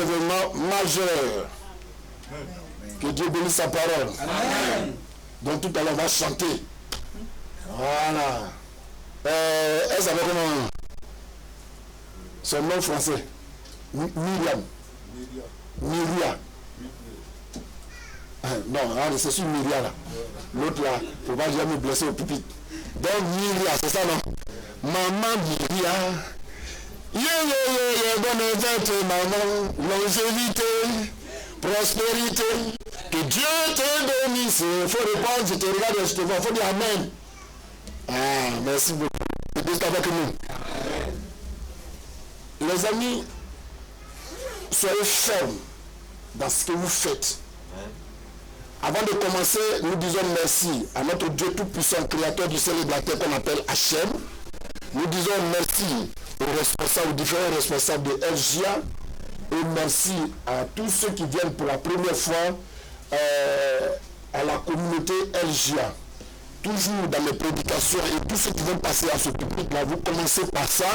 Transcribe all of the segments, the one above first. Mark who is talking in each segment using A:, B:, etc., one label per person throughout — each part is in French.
A: événements majeurs. Que Dieu bénisse sa parole.
B: Amen.
A: Donc tout à l'heure on va chanter. Voilà. Elle s'appelle comment? Son nom français. Myriam. Myria. Non, c'est sur Myria là. L'autre là, faut pas jamais blesser au pupitre. Donc Myria, c'est ça non? Maman Myria. Bonne fête maman, longévité, prospérité, que Dieu te bénisse. Il faut répondre, je te regarde, je te vois, il faut dire Amen. Ah, merci beaucoup. C'est avec nous. Les amis, soyez fermes dans ce que vous faites. Avant de commencer, nous disons merci à notre Dieu Tout-Puissant, Créateur du ciel et de la terre qu'on appelle Hachem. Nous disons merci aux responsables, aux différents responsables de LGA, et merci à tous ceux qui viennent pour la première fois à la communauté LGA. Toujours dans mes prédications et tous ceux qui vont passer à ce public-là, vous commencez par ça.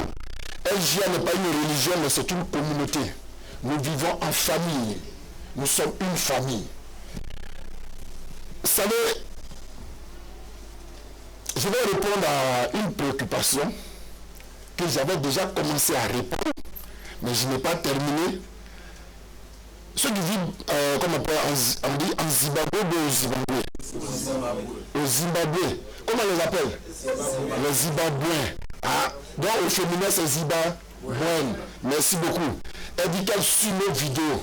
A: LGA n'est pas une religion, mais c'est une communauté. Nous vivons en famille. Nous sommes une famille. Vous savez, je vais répondre à une préoccupation que j'avais déjà commencé à répondre, mais je n'ai pas terminé. Ceux qui vivent, comme on dit, en Zimbabwe ou au Zimbabwe. Au Zimbabwe. Comment on les appelle? Les Zimbabwéens. Ah, donc au féminin c'est Zimbabwéen. Merci beaucoup. Elle dit qu'elle suit nos vidéos.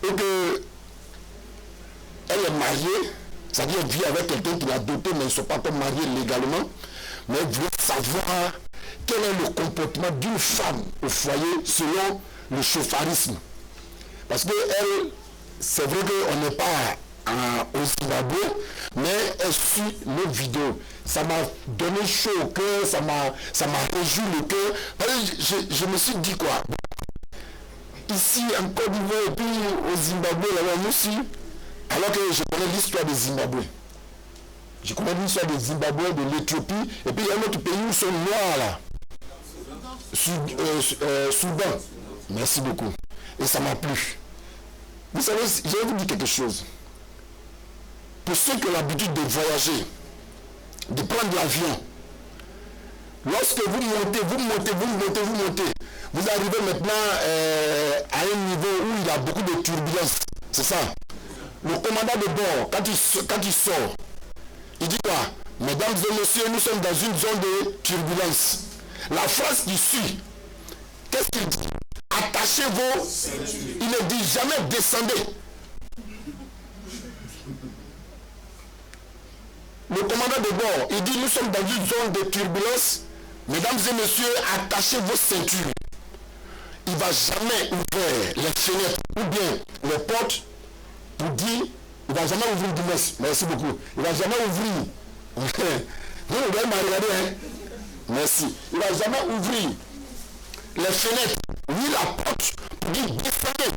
A: Et que elle est mariée, c'est-à-dire elle vit avec quelqu'un qui l'a dotée, mais ils ne sont pas encore mariés légalement. Mais elle veut savoir quel est le comportement d'une femme au foyer selon le chauffarisme. Parce que elle, c'est vrai qu'on n'est pas au Zimbabwe, mais elle suit nos vidéos. Ça m'a donné chaud au cœur, ça m'a réjoui le cœur. Je me suis dit quoi? Ici en Côte d'Ivoire et puis au Zimbabwe, là-bas aussi, alors que je connais l'histoire des Zimbabwe. Je connais l'histoire des Zimbabwe, de l'Éthiopie, et puis il y a un autre pays où ils sont noirs là. Soudan. Merci beaucoup. Et ça m'a plu. Vous savez, je vais vous dire quelque chose. Pour ceux qui ont l'habitude de voyager, de prendre l'avion, lorsque vous montez, vous arrivez maintenant à un niveau où il y a beaucoup de turbulences. C'est ça. Le commandant de bord, quand il sort, il dit quoi? Mesdames et messieurs, nous sommes dans une zone de turbulence. La phrase qui suit, qu'est-ce qu'il dit? Attachez vos... Il ne dit jamais descendez. Le commandant de bord, il dit nous sommes dans une zone de turbulence. Mesdames et messieurs, attachez vos ceintures. Il ne va jamais ouvrir les fenêtres ou bien les portes pour dire, il ne va jamais ouvrir du messe. Merci beaucoup. Il ne va jamais ouvrir. Vous allez me regarder, hein? Merci. Il ne va jamais ouvrir les fenêtres ni la porte pour dire descendez.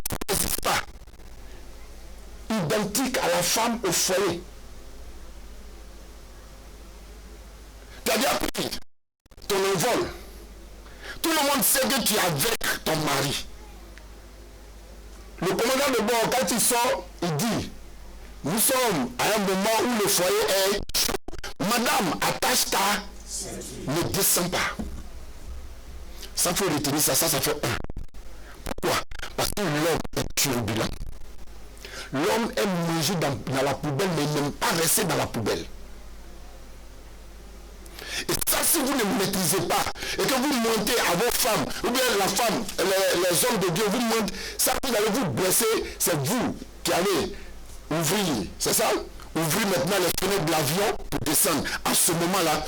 A: Ça n'existe pas. Identique à la femme au foyer. Tu as bien pris ton envol. Tout le monde sait que tu es avec ton mari. Le commandant de bord, quand il sort, il dit, nous sommes à un moment où le foyer est chaud. Madame, attache ta, ne descends pas. Ça faut retenir ça fait un. Pourquoi? Parce que l'homme est turbulent. L'homme aime manger dans la poubelle, mais il n'aime pas rester dans la poubelle. Et ça, si vous ne maîtrisez pas, et que vous montez à vos femmes, ou bien la femme, les hommes de Dieu, vous montrent, ça vous allez vous blesser, c'est vous qui allez ouvrir, c'est ça? Ouvrir maintenant les fenêtres de l'avion pour descendre. À ce moment-là,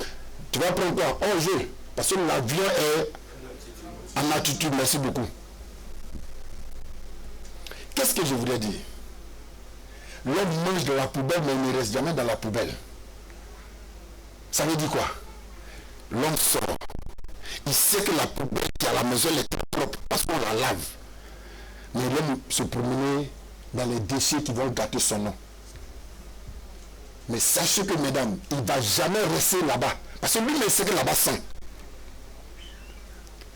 A: tu vas prendre quoi? En jeu. Parce que l'avion est en altitude. Merci beaucoup. Qu'est-ce que je voulais dire? L'homme mange de la poubelle, mais il ne reste jamais dans la poubelle. Ça veut dire quoi? L'homme sort. Il sait que la poubelle qui est à la maison est très propre parce qu'on la lave. Mais l'homme se promenait dans les déchets qui vont gâter son nom. Mais sachez que, mesdames, il ne va jamais rester là-bas. Parce que lui, il sait que là-bas sent.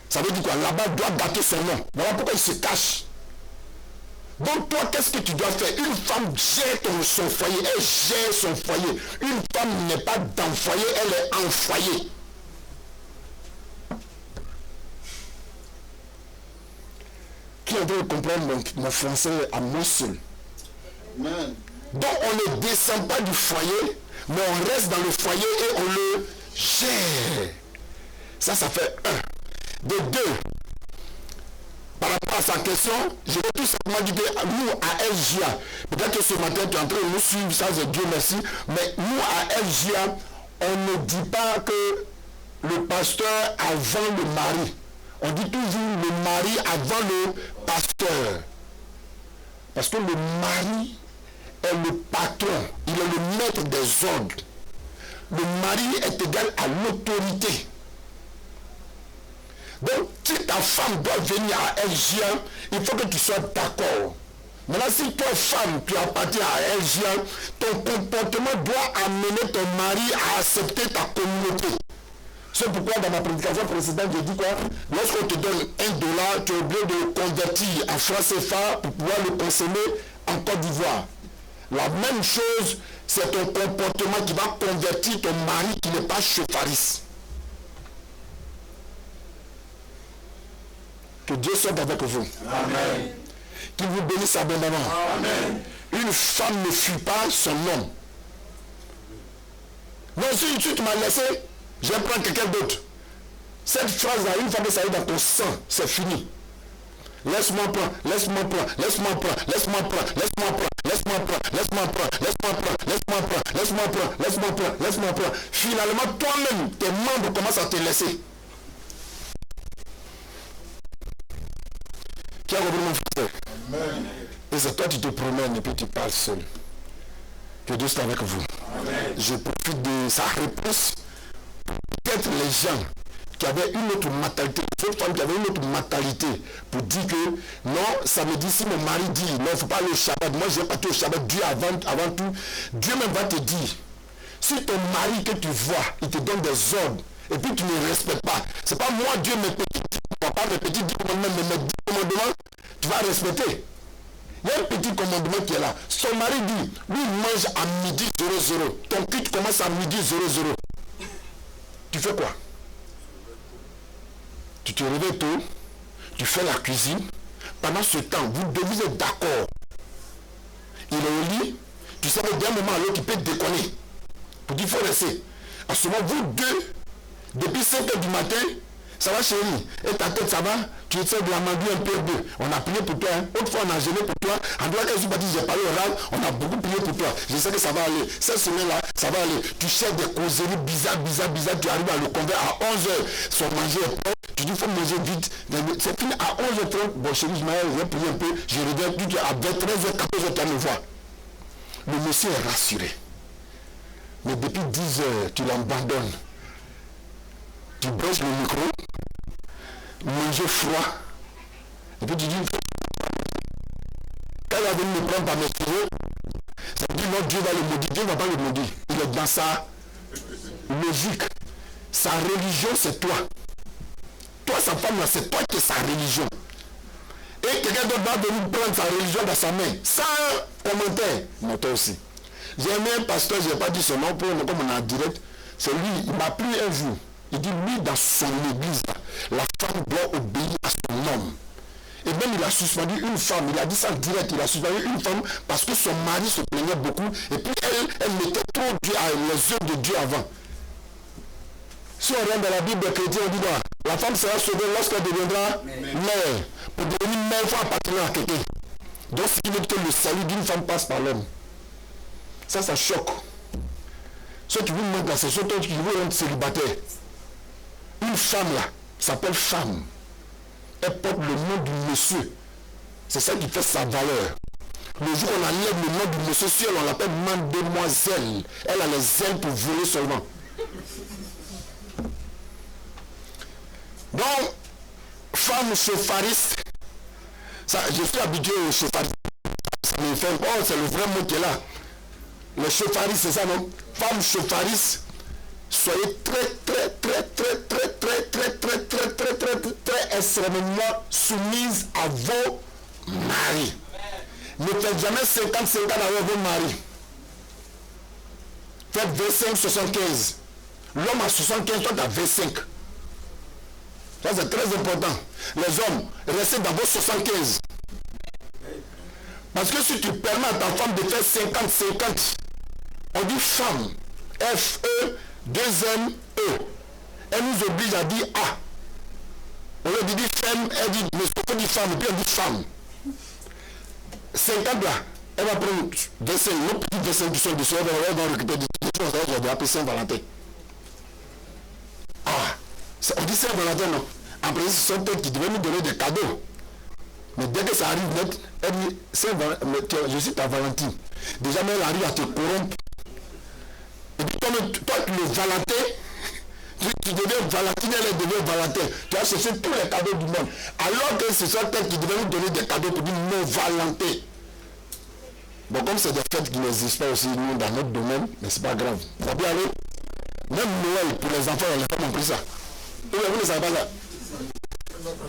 A: Ça veut dire quoi? Là-bas doit gâter son nom. Voilà pourquoi il se cache. Donc toi, qu'est-ce que tu dois faire? Une femme gère son foyer, elle gère son foyer. Une femme n'est pas dans le foyer, elle est en foyer. Qui est en train de comprendre mon français à moi seul? Amen. Donc on ne descend pas du foyer, mais on reste dans le foyer et on le gère. Ça fait un. De deux, par rapport à sa question, je vais tout simplement dire que nous à LGA, peut-être que ce matin tu es en train de nous suivre, ça c'est Dieu merci, mais nous à LGA, on ne dit pas que le pasteur avant le mari. On dit toujours le mari avant le pasteur. Parce que le mari est le patron, il est le maître des ordres. Le mari est égal à l'autorité. Donc, si ta femme doit venir à LGA, il faut que tu sois d'accord. Maintenant, si toi, femme, tu appartiens à LGA, ton comportement doit amener ton mari à accepter ta communauté. C'est pourquoi dans ma prédication précédente, je dis quoi? Lorsqu'on te donne $1, tu es obligé de le convertir en francs CFA pour pouvoir le consommer en Côte d'Ivoire. La même chose, c'est ton comportement qui va convertir ton mari qui n'est pas chefariste. Que Dieu soit avec vous. Amen. Qu'il vous bénisse abondamment. Amen. Une femme ne fuit pas son homme. Non, si tu m'as laissé, je vais prendre quelqu'un d'autre. Cette phrase-là, une fois que ça est dans ton sang, c'est fini. Laisse-moi prendre, laisse-moi prendre, laisse-moi prendre, laisse-moi prendre, laisse-moi prendre, laisse-moi prendre, laisse-moi prendre, laisse-moi prendre, laisse-moi prendre, laisse-moi prendre, laisse-moi prendre, laisse-moi prendre. Finalement, toi-même, tes membres commencent à te laisser. Qui a compris mon frère? Amen. Et c'est toi qui te promènes et puis tu parles seul. Que Dieu soit avec vous. Amen. Je profite de sa réponse. Peut-être les gens qui avaient une autre mentalité, cette femme qui avait une autre mentalité pour dire que non, ça me dit si mon mari dit non, il ne faut pas aller au Shabbat, moi je vais partir au Shabbat, Dieu avant tout, Dieu même va te dire, si ton mari que tu vois, il te donne des ordres et puis tu ne les respectes pas, c'est pas moi Dieu mes petits, pas mes petits 10 commandements, mais mes 10 commandements, tu vas respecter. Il y a un petit commandement qui est là. Son mari dit, lui il mange à midi 00. Ton culte commence à midi 00. Tu fais quoi? Tu te réveilles tôt, tu fais la cuisine. Pendant ce temps, vous devez être d'accord. Il est au lit, tu sais que d'un moment à l'autre, tu peux déconner. Pour dire, il faut rester. À ce moment, vous deux, depuis 5 h du matin, ça va chérie, et ta tête ça va, tu essaies de la manger un peu deux. On a prié pour toi, hein. Autrefois on a gêné pour toi. En tout cas, quand je suis j'ai parlé oral, on a beaucoup prié pour toi. Je sais que ça va aller. Cette semaine-là, ça va aller. Tu cherches des causeries bizarres, tu arrives à le convaincre à 11 h. Son manger est prêt. Tu dis, il faut manger vite. C'est fini à 11 h 30. Bon, chérie, je vais prier un peu. Je reviens tout à 13 h, 14 h, tu vas me voir. Le monsieur est rassuré. Mais depuis 10 h, tu l'abandonnes. Tu brosses le micro, manger froid, et puis tu dis, quand il va venir me prendre par mes cheveux, ça veut dire non, Dieu va le maudire. Dieu ne va pas le maudire. Il est dans sa logique. Sa religion, c'est toi. Toi, sa femme, là, c'est toi qui es sa religion. Et quelqu'un d'autre va venir prendre sa religion dans sa main, sans commentaire. Non, toi aussi. J'ai aimé un pasteur, je n'ai pas dit son nom, comme on est en direct, c'est lui, il m'a pris un jour. Il dit, lui, dans son église, la femme doit obéir à son homme. Et même il a suspendu une femme, il a dit ça en direct, il a suspendu une femme parce que son mari se plaignait beaucoup et puis elle mettait trop Dieu à les œuvres de Dieu avant. Si on regarde dans la Bible chrétienne, on dit quoi? La femme sera sauvée lorsqu'elle deviendra mère. Pour devenir mère, il faut appartenir à quelqu'un. Donc ce qui veut dire que le salut d'une femme passe par l'homme. Ça choque. Ceux qui vous montrent la session, qui vous rendre célibataire. Une femme là, s'appelle femme. Elle porte le nom du monsieur. C'est ça qui fait sa valeur. Le jour où on enlève le nom du monsieur, si on l'appelle mademoiselle, elle a les ailes pour voler seulement. Donc, femme chefariste, ça, je suis habitué au chefariste. Ça me fait, oh, c'est le vrai mot qui est là. Le chefariste, c'est ça, non? Femme chefariste. Soyez très très extrêmement soumise à vos maris. Ne faites jamais 50-50 avec vos maris. Faites 25-75. L'homme a 75, toi tu as 25. Ça c'est très important. Les hommes, restez dans vos 75. Parce que si tu permets à ta femme de faire 50-50, on dit femme, F-E, 2-M-E. Elle nous oblige à dire A. On lui dit femme, elle dit, mais on dit femme, et puis on dit femme. 50 là, elle va prendre 25, nos petits 25 qui sont dessus, elle va récupérer des choses, elle va appeler Saint-Valentin. Ah, on dit Saint-Valentin, non. Après, ce sont elles qui devaient nous donner des cadeaux. Mais dès que ça arrive net, elle dit, je suis ta Valentine. Déjà, mais elle arrive à te corrompre. Et puis toi, le Valentin, tu deviens Valentine, elle devient Valentin. Tu as cherché tous les cadeaux du monde. Alors que ce sont elles qui devaient nous donner des cadeaux pour dire non Valentin. Bon, comme c'est des fêtes qui n'existent pas aussi nous dans notre domaine, mais c'est pas grave. Ça peut aller. Même Noël, pour les enfants, les femmes ont pris ça. Vous ne savez pas ça.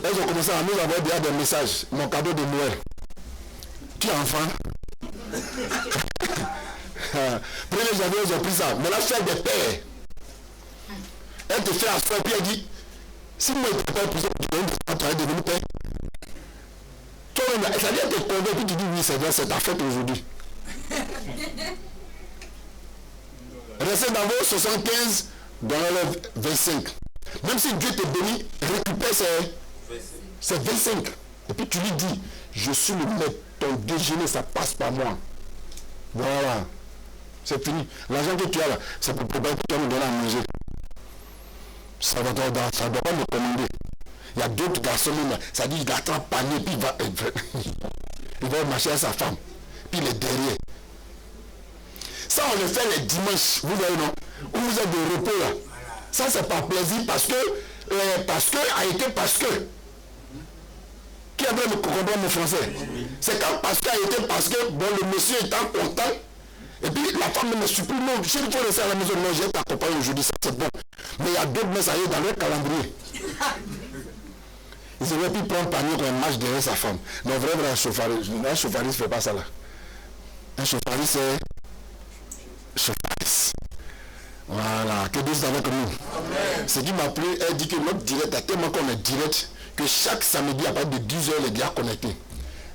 A: Elles ont commencé à nous envoyer déjà des messages. Mon cadeau de Noël. Tu es enfant. 1er janvier, ils ont pris ça. Mais la fête des pères. Elle te fait asseoir, puis elle dit, si moi je ne peux pas épouser, tu es devenu père. Toi-même, ça vient te convaincre, puis tu dis, oui, c'est vrai, c'est ta fête aujourd'hui. Restez dans vos 75, dans le 25. Même si Dieu te bénit, récupère ces 25. Et puis tu lui dis, je suis le maître, ton déjeuner, ça passe par moi. Voilà. C'est fini. L'argent que tu as là, c'est pour préparer que tu vas me donner à manger. Ça ne doit pas me commander. Il y a d'autres garçons là, ça dit il attrape panier, puis il va marcher à sa femme. Puis il est derrière. Ça, on le fait les dimanches, vous voyez non? Où vous êtes de repos là. Ça, c'est par plaisir parce que a été parce que. Qui a bien compris mon français? C'est quand parce que a été parce que, bon, le monsieur étant content, et puis la femme me supprime, non, je ne peux rester à la maison, non, j'ai t'accompagné aujourd'hui, ça c'est bon. Mais il y a d'autres, mais ça y est dans leur calendrier. Ils auraient pu prendre panier quand il marche derrière sa femme. Non, vraiment, un chauffariste ne fait pas ça là. Un chauffariste, c'est chauffariste. Voilà, que Dieu soit avec nous. Ce qui m'a plu, elle dit que notre direct, à tellement qu'on est direct, que chaque samedi à partir de 10h, les gars connectés.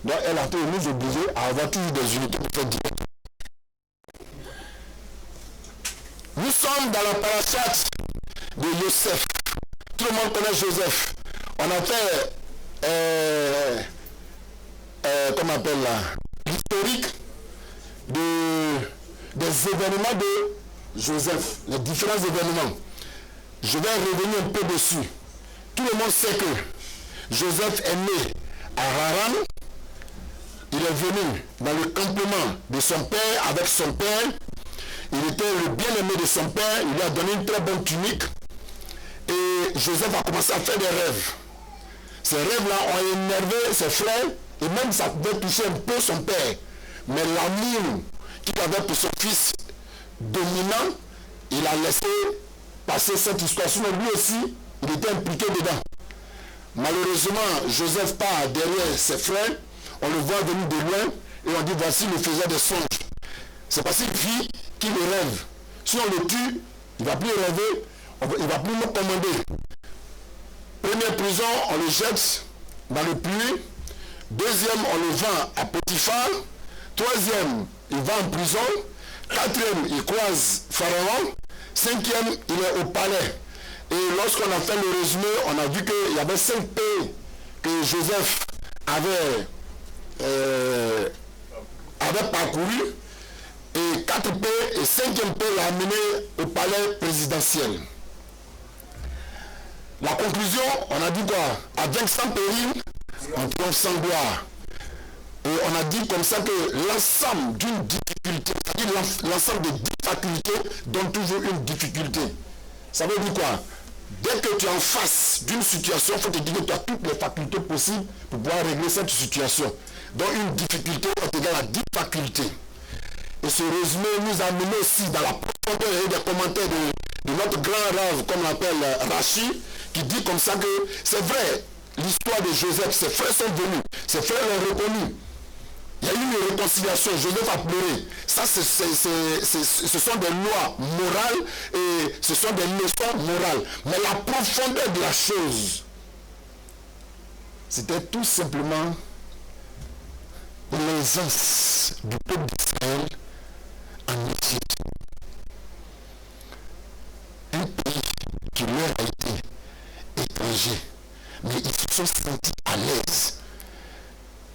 A: Donc elle a pu nous obliger à avoir toujours des unités pour faire direct. Nous sommes dans la parachute de Joseph. Tout le monde connaît Joseph. On a fait, comment on appelle là, l'historique des événements de Joseph, les différents événements. Je vais revenir un peu dessus. Tout le monde sait que Joseph est né à Haran. Il est venu dans le campement de son père avec son père. Il était le bien-aimé de son père. Il lui a donné une très bonne tunique. Et Joseph a commencé à faire des rêves. Ces rêves-là ont énervé ses frères. Et même ça pouvait toucher un peu son père. Mais l'amour qu'il avait pour son fils dominant, il a laissé passer cette histoire. Sinon lui aussi, il était impliqué dedans. Malheureusement, Joseph part derrière ses frères. On le voit venir de loin. Et on dit, voici le faiseur des songes. C'est parce qu'il vit qu'il rêve. Si on le tue, il ne va plus rêver, il ne va plus nous commander. Première prison, on le jette dans le puits. Deuxième, on le vend à Potiphar. Troisième, il va en prison. Quatrième, il croise Pharaon. Cinquième, il est au palais. Et lorsqu'on a fait le résumé, on a vu qu'il y avait 5 pays que Joseph avait parcouru. Et 4 pays, et 5e pays l'a amené au palais présidentiel. La conclusion, on a dit quoi? Avec sans péril, on triomphe sans gloire. Et on a dit comme ça que l'ensemble d'une difficulté, c'est-à-dire l'ensemble des facultés donne toujours une difficulté. Ça veut dire quoi? Dès que tu es en face d'une situation, il faut te dire que tu as toutes les facultés possibles pour pouvoir régler cette situation. Donc une difficulté est égale à 10 facultés. Et ce résumé nous a mené aussi dans la profondeur et des commentaires de notre grand rave, comme on l'appelle Rachi, qui dit comme ça que c'est vrai, l'histoire de Joseph, ses frères sont venus, ses frères l'ont reconnu. Il y a eu une réconciliation, Joseph a pleuré. Ça, ce sont des lois morales et ce sont des leçons morales. Mais la profondeur de la chose, c'était tout simplement l'aisance du peuple d'Israël en Égypte. Un pays qui leur a été étranger, mais ils se sont sentis à l'aise.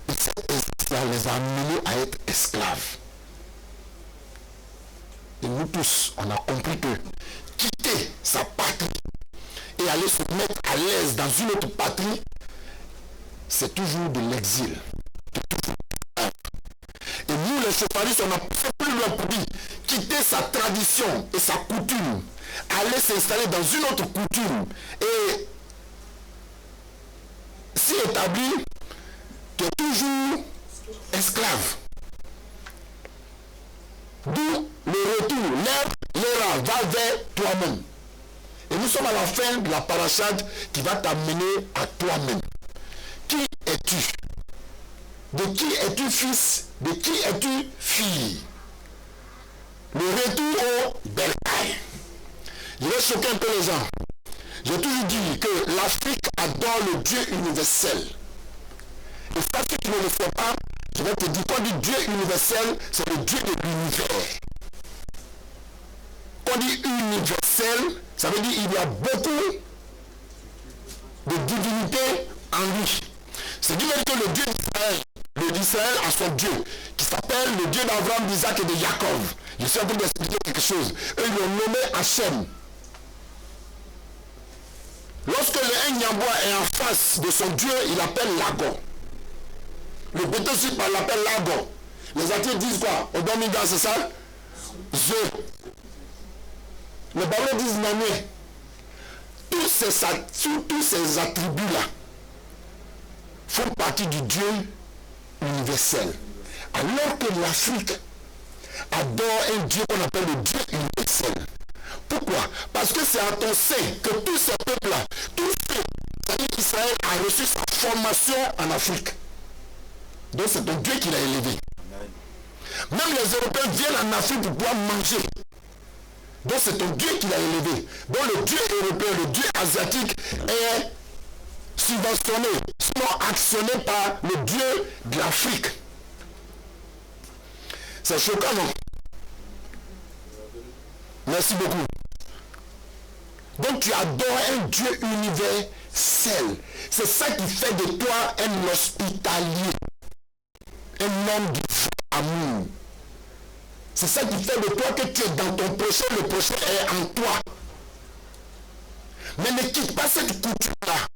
A: Et cette aisance-là les a amenés à être esclaves. Et nous tous, on a compris que quitter sa patrie et aller se mettre à l'aise dans une autre patrie, c'est toujours de l'exil. Et nous, les chauffaristes, on a fait plus loin pour dire quitter sa tradition et sa coutume, aller s'installer dans une autre coutume et s'y établir, tu es toujours esclave. D'où le retour, l'erreur va vers toi-même. Et nous sommes à la fin de la parachade qui va t'amener à toi-même. Qui es-tu? De qui es-tu fils? De qui es-tu fille? Le retour au bercail. Je vais choquer un peu les gens. J'ai toujours dit que l'Afrique adore le Dieu universel. Et ça, si tu ne le sais pas, je vais te dire, quand on dit Dieu universel, c'est le Dieu de l'univers. Quand on dit universel, ça veut dire qu'il y a beaucoup de divinité en lui. C'est dire que le Dieu d'Israël, le d'Israël a son Dieu, qui s'appelle le Dieu d'Abraham, d'Isaac et de Jacob. Je suis en train d'expliquer quelque chose. Eux, ils l'ont nommé Hachem. Lorsque le Nyambois est en face de son Dieu, il appelle Lago. Le Bétosip l'appelle Lago. Les athées disent quoi? Odomiga, c'est ça? Zeu. Les Babylons disent Nané. Tous ces attributs-là font partie du Dieu universel. Alors que l'Afrique adore un Dieu qu'on appelle le Dieu universel. Pourquoi? Parce que c'est à ton sein que tous ces peuples-là, tous ceux, c'est-à-dire qu'Israël a reçu sa formation en Afrique. Donc c'est ton Dieu qui l'a élevé. Même les Européens viennent en Afrique pour pouvoir manger. Donc c'est ton Dieu qui l'a élevé. Donc le Dieu européen, le Dieu asiatique est subventionné, sinon actionné par le Dieu de l'Afrique. C'est choquant, non? Merci beaucoup. Donc tu adores un Dieu universel. C'est ça qui fait de toi un hospitalier. Un homme du amour. C'est ça qui fait de toi que tu es dans ton prochain, le prochain est en toi. Mais ne quitte pas cette coutume-là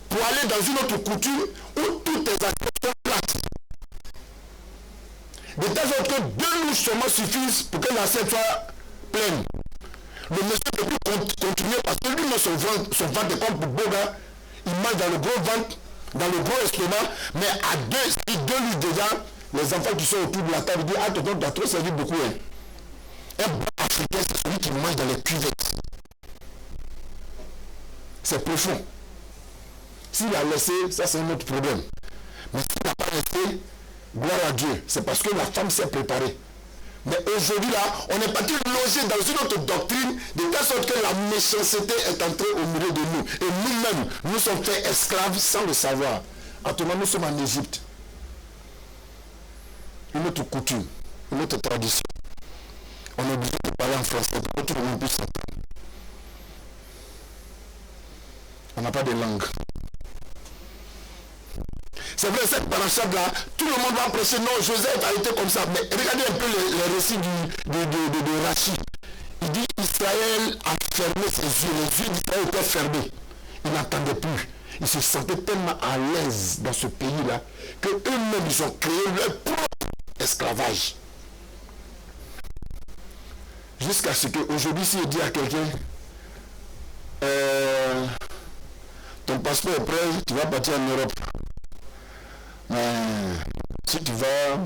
A: pour aller dans une autre coutume où toutes tes actions sont plates. De telle sorte que 2 louches seulement suffisent pour que l'assiette soit pleine. Le monsieur ne peut plus continuer parce que lui, son ventre est comme pour Boga. Il mange dans le gros ventre, dans le gros estomac, mais à 2 louches déjà, les enfants qui sont autour de la table disent, ah, tonton, tu as trop servi beaucoup. Hein. Un bon africain, c'est celui qui mange dans les cuvettes. C'est profond. S'il a laissé, ça c'est un autre problème. Mais s'il n'a pas laissé, gloire à Dieu. C'est parce que la femme s'est préparée. Mais aujourd'hui là, on est parti loger dans une autre doctrine, de telle sorte que la méchanceté est entrée au milieu de nous. Et nous-mêmes, nous sommes faits esclaves sans le savoir. Actuellement, nous sommes en Égypte. Une autre coutume, une autre tradition. On est obligé de parler en français pour que tout le monde puisse s'entendre. On n'a pas de langue. C'est vrai, cette parachade-là, tout le monde va prêcher, non, Joseph a été comme ça. Mais regardez un peu les récits de Rachid. Il dit, Israël a fermé ses yeux, les yeux d'Israël étaient fermés. Il n'entendait plus. Ils se sentaient tellement à l'aise dans ce pays-là que eux-mêmes, ils ont créé leur propre esclavage. Jusqu'à ce qu'aujourd'hui, si je dis à quelqu'un, ton passeport est prêt, tu vas partir en Europe. Mais si tu vas,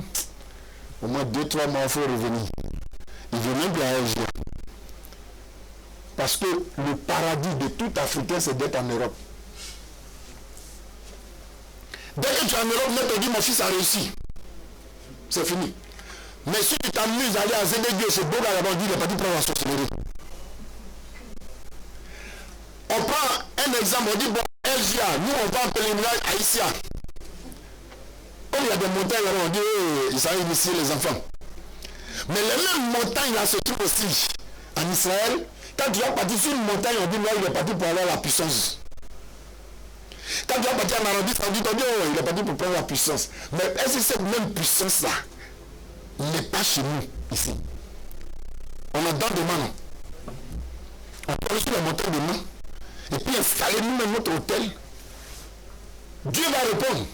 A: au moins 2-3 mois, il faut revenir. Il ne veut même plus réagir. Parce parce que le paradis de tout Africain, c'est d'être en Europe. Dès que tu es en Europe, on te dit mon fils a réussi. C'est fini. Mais si tu t'amuses à aller à ZDG, c'est beau là-bas, on dit il est parti prendre la sorcellerie. On prend un exemple, on dit bon, LGA, nous on va appeler les villages haïtiens. Comme il y a des montagnes là, on dit ils arrivent ici les enfants. Mais les mêmes montagnes là se trouvent aussi en Israël. Quand tu vas partir sur une montagne, on dit là il est parti pour aller à la puissance. Quand tu vas partir en Arabie Saoudite, on dit oh, il est parti pour prendre la puissance. Mais est-ce que cette même puissance là n'est pas chez nous ici? On a dans des mains. On peut aller sur la montagne de mains et puis installer nous-mêmes notre hôtel. Dieu va répondre.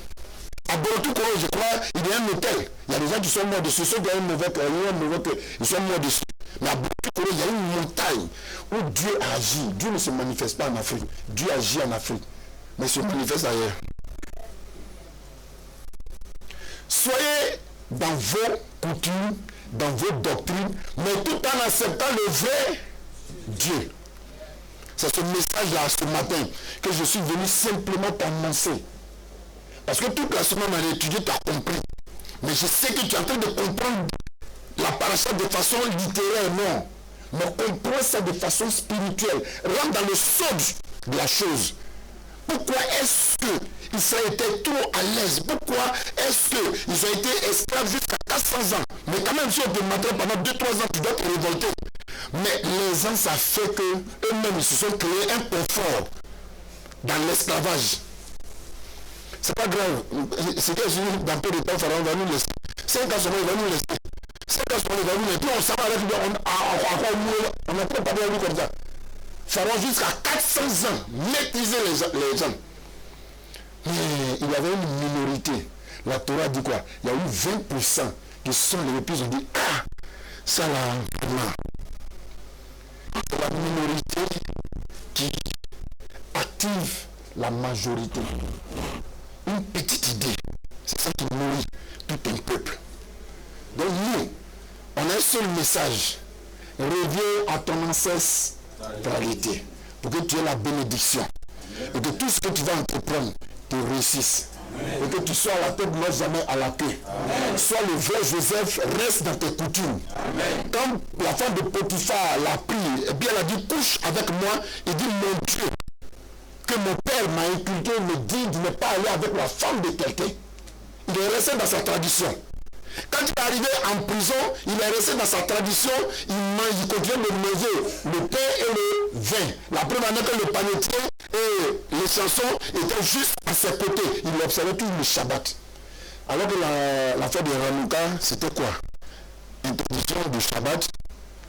A: À Borotou-Koro, je crois, il y a un hôtel. Il y a des gens qui sont morts dessus. Ceux qui ont un mauvais cœur, ils sont morts dessus. Mais à Borotou-Koro, il y a une montagne où Dieu agit. Dieu ne se manifeste pas en Afrique. Dieu agit en Afrique. Mais se manifeste ailleurs. Soyez dans vos coutumes, dans vos doctrines, mais tout en acceptant le vrai Dieu. C'est ce message-là ce matin que je suis venu simplement t'annoncer. Parce que toute la semaine on a étudié, tu as compris. Mais je sais que tu es en train de comprendre la paracha de façon littéraire, non. Mais comprends ça de façon spirituelle. Rentre dans le sod de la chose. Pourquoi est-ce qu'ils ont été trop à l'aise? Pourquoi est-ce qu'ils ont été esclaves jusqu'à 400 ans? Mais quand même, si on te maintient pendant 2-3 ans, tu dois te révolter. Mais les ans, ça fait qu'eux-mêmes, ils se sont créés un confort dans l'esclavage. C'est pas grave. C'est que dans peu de temps, Pharaon va nous laisser. 5 ans seulement, il va nous laisser. 5 ans seulement, il va nous laisser. Puis on s'en va avec lui, on n'a pas parlé à lui comme ça. Pharaon jusqu'à 400 ans maîtriser les gens. Mais il y avait une minorité. La Torah dit quoi? Il y a eu 20% qui sont les plus, on dit ah, ça là, c'est la minorité qui active la majorité. Une petite idée, c'est ça qui nourrit tout un peuple. Donc nous, on a un seul message. Reviens à ton ancestralité pour que tu aies la bénédiction et que tout ce que tu vas entreprendre te réussisse. Et que tu sois à la tête, mais jamais à la queue. Sois le vrai Joseph, reste dans tes coutumes. Amen. Quand la femme de Potiphar l'a pris, et bien elle a dit couche avec moi, il dit mon Dieu, que mon père m'a inculqué, me dit de ne pas aller avec la femme de quelqu'un. Il est resté dans sa tradition. Quand il est arrivé en prison, il est resté dans sa tradition, il continuait de manger le pain et le vin. La preuve en est que le panetier et les chansons étaient juste à ses côtés. Il observait tout le Shabbat. Alors que la fête de Hanouka, c'était quoi? Interdiction du Shabbat,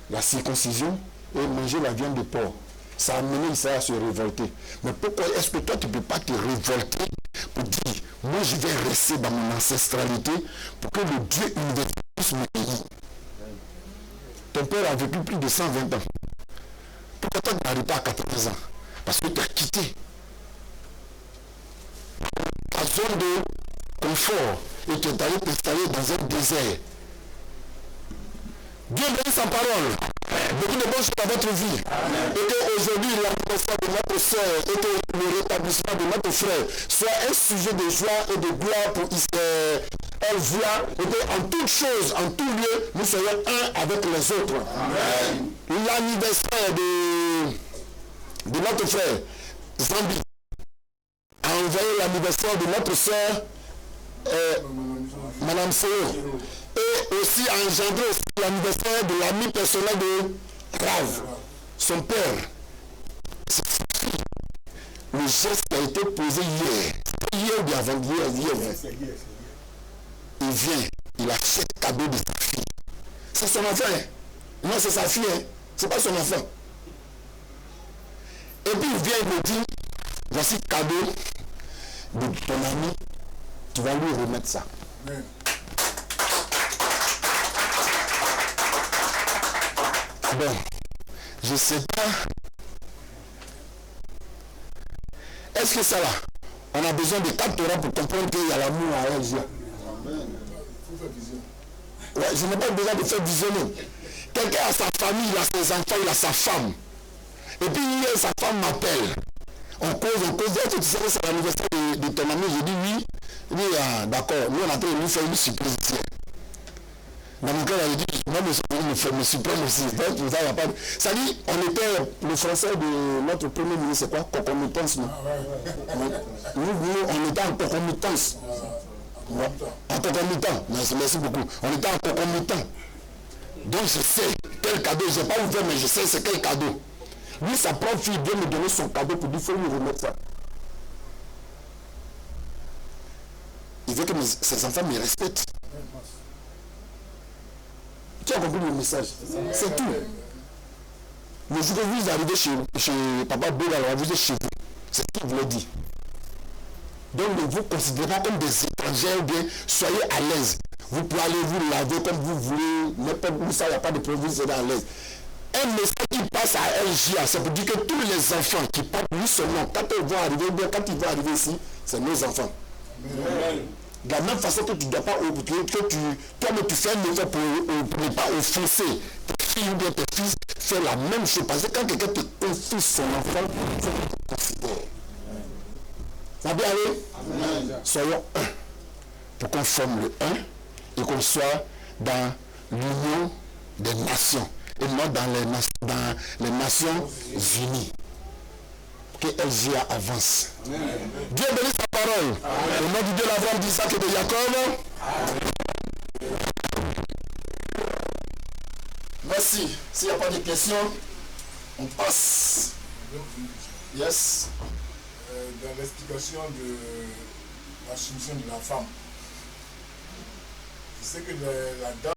A: la circoncision et manger la viande de porc. Ça a amené Israël à se révolter. Mais pourquoi est-ce que toi tu ne peux pas te révolter pour dire, moi je vais rester dans mon ancestralité pour que le Dieu universel puisse me guérir? Ton père a vécu plus de 120 ans. Pourquoi toi tu n'arrives pas à 80 ans? Parce que tu as quitté ta zone de confort et tu es allé t'installer dans un désert. Dieu bénit sa parole. Beaucoup de bonnes choses dans votre vie. Amen. Et qu'aujourd'hui, l'anniversaire de notre soeur et que le rétablissement de notre frère soit un sujet de joie et de gloire pour elle voit et qu'en toute chose, en tout lieu, nous soyons un avec les autres. L'anniversaire de notre frère Zambi a envoyé l'anniversaire de notre soeur Madame Seo. Et aussi a engendré l'anniversaire de l'ami personnel de Rav, son père. Le geste a été posé hier ou bien avant-hier. Il vient, il achète cadeau de sa fille. C'est son enfant, hein? Non, c'est sa fille, hein? C'est pas son enfant. Et puis il vient et me dit, voici cadeau de ton ami, tu vas lui remettre ça. Amen. Bon, je ne sais pas. Est-ce que ça là, on a besoin de 4 Torah pour comprendre qu'il y a l'amour à Asia? Ouais, je n'ai pas besoin de faire visionner. Quelqu'un a sa famille, il a ses enfants, il a sa femme. Et puis sa femme m'appelle. On cause, tu sais que c'est l'anniversaire de ton ami. Je dis oui. Il dit, ah, d'accord, nous on a train de lui faire une surprise ici. Dans mon cas, il dit, moi je me surprendre aussi. Donc, ça, y a pas de... Ça dit, on était, le français de notre premier ministre, c'est quoi? Concomitance, non? Nous, on était en concomitance. En concomitant, merci beaucoup. On était en concomitant. Donc je sais quel cadeau, je n'ai pas ouvert, mais je sais c'est quel cadeau. Lui, sa propre fille vient me donner son cadeau pour dire qu'il faut lui remettre ça. Il veut que ses enfants me respectent. Tu as compris le message? C'est tout. Le jour que vous arrivez chez Papa Bola, vous êtes chez vous. C'est ce qu'il voulait dire. Donc ne vous considérez pas comme des étrangers ou bien soyez à l'aise. Vous pouvez aller vous laver comme vous voulez, n'importe où ça, il n'y a pas de problème, vous êtes à l'aise. Un message qui passe à LGA, c'est pour dire que tous les enfants qui partent, nous seulement, quand ils vont arriver, bien quand ils vont arriver ici, c'est nos enfants. De la même façon que tu ne dois pas, toi-même tu fais un effort pour ne pas offenser tes filles ou bien tes fils, fais la même chose. Parce que quand quelqu'un te confie son enfant, il faut que tu te considères. Ça va bien aller? Soyons un. Pour qu'on forme le un et qu'on soit dans l'union des nations et non dans les nations unies. Que LGA avance. Dieu bénisse sa parole. Au nom du Dieu l'avant d'Isaac et de Jacob. Merci. S'il n'y a pas de questions, on passe. Yes.
B: Dans l'explication de la soumission de la femme, je sais que la dame